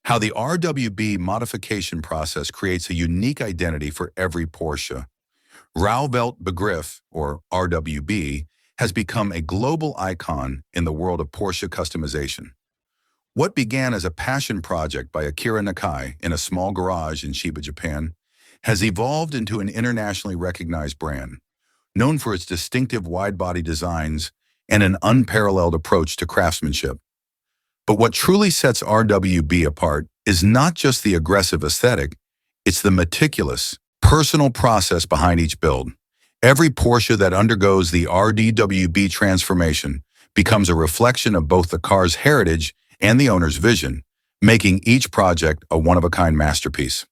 How the RWB modification process creates a unique identity for every Porsche. Rauh-Welt Begriff, or RWB, has become a global icon in the world of Porsche customization. What began as a passion project by Akira Nakai in a small garage in Chiba, Japan, has evolved into an internationally recognized brand, known for its distinctive wide-body designs and an unparalleled approach to craftsmanship. But what truly sets RWB apart is not just the aggressive aesthetic, it's the meticulous, personal process behind each build. Every Porsche that undergoes the RWB transformation becomes a reflection of both the car's heritage and the owner's vision, making each project a one-of-a-kind masterpiece.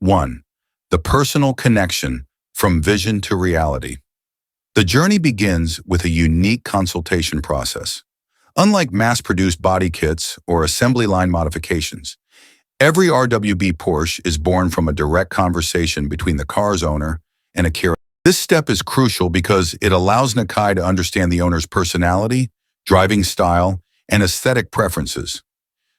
1. The personal connection from vision to reality. The journey begins with a unique consultation process. Unlike mass-produced body kits or assembly line modifications, every RWB Porsche is born from a direct conversation between the car's owner and Akira. This step is crucial because it allows Nakai to understand the owner's personality, driving style, and aesthetic preferences.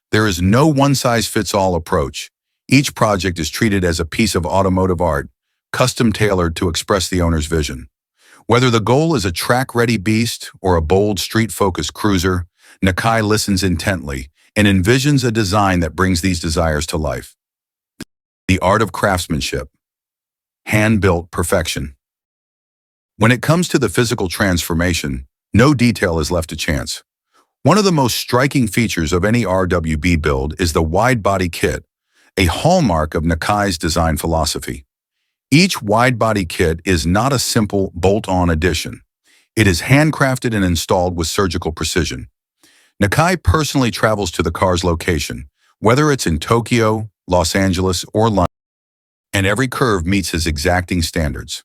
There is no one-size-fits-all approach. Each project is treated as a piece of automotive art, custom-tailored to express the owner's vision. Whether the goal is a track-ready beast or a bold, street-focused cruiser, Nakai listens intently and envisions a design that brings these desires to life. The art of craftsmanship. Hand-built perfection. When it comes to the physical transformation, no detail is left to chance. One of the most striking features of any RWB build is the wide-body kit, a hallmark of Nakai's design philosophy. Each wide-body kit is not a simple bolt-on addition. It is handcrafted and installed with surgical precision. Nakai personally travels to the car's location, whether it's in Tokyo, Los Angeles, or London, and every curve meets his exacting standards.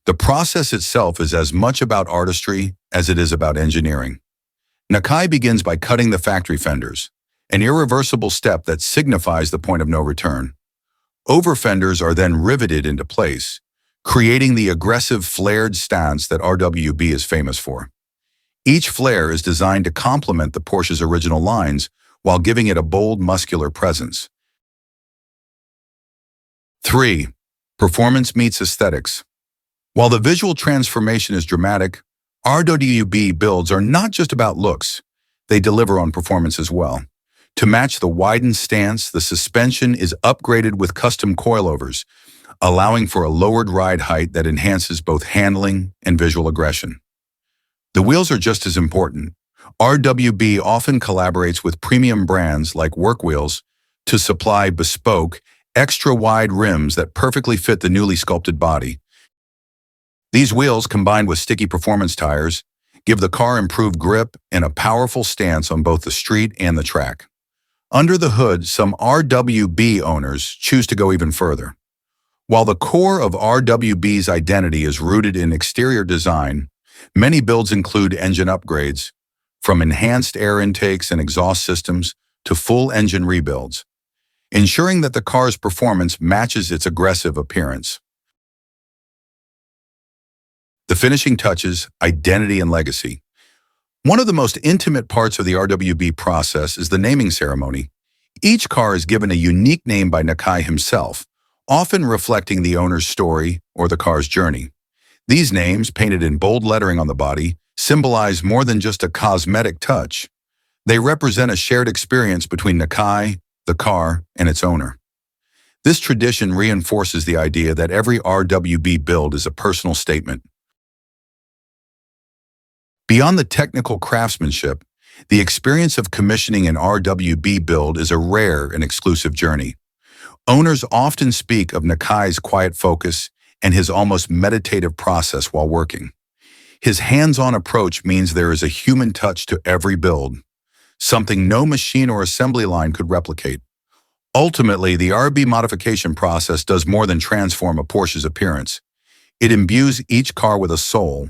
The process itself is as much about artistry as it is about engineering. Nakai begins by cutting the factory fenders, an irreversible step that signifies the point of no return. Over fenders are then riveted into place, creating the aggressive flared stance that RWB is famous for. Each flare is designed to complement the Porsche's original lines while giving it a bold, muscular presence. 3. Performance meets aesthetics. While the visual transformation is dramatic, RWB builds are not just about looks. They deliver on performance as well. To match the widened stance, the suspension is upgraded with custom coilovers, allowing for a lowered ride height that enhances both handling and visual aggression. The wheels are just as important. RWB often collaborates with premium brands like Work Wheels to supply bespoke, extra-wide rims that perfectly fit the newly sculpted body. These wheels, combined with sticky performance tires, give the car improved grip and a powerful stance on both the street and the track. Under the hood, some RWB owners choose to go even further. While the core of RWB's identity is rooted in exterior design, many builds include engine upgrades, from enhanced air intakes and exhaust systems to full engine rebuilds, ensuring that the car's performance matches its aggressive appearance. The finishing touches, identity and legacy. One of the most intimate parts of the RWB process is the naming ceremony. Each car is given a unique name by Nakai himself, often reflecting the owner's story or the car's journey. These names, painted in bold lettering on the body, symbolize more than just a cosmetic touch. They represent a shared experience between Nakai, the car, and its owner. This tradition reinforces the idea that every RWB build is a personal statement. Beyond the technical craftsmanship, the experience of commissioning an RWB build is a rare and exclusive journey. Owners often speak of Nakai's quiet focus and his almost meditative process while working. His hands-on approach means there is a human touch to every build, something no machine or assembly line could replicate. Ultimately, the RB modification process does more than transform a Porsche's appearance. It imbues each car with a soul.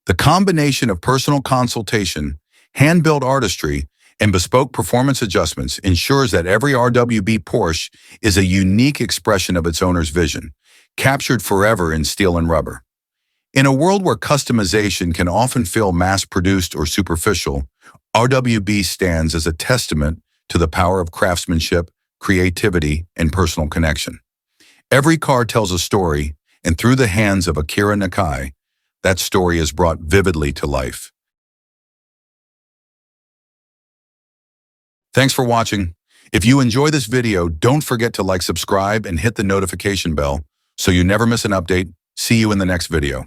The combination of personal consultation, hand-built artistry, and bespoke performance adjustments ensures that every RWB Porsche is a unique expression of its owner's vision, captured forever in steel and rubber. In a world where customization can often feel mass-produced or superficial, RWB stands as a testament to the power of craftsmanship, creativity, and personal connection. Every car tells a story, and through the hands of Akira Nakai, that story is brought vividly to life. Thanks for watching. If you enjoy this video, don't forget to subscribe, and hit the notification bell so you never miss an update. See you in the next video.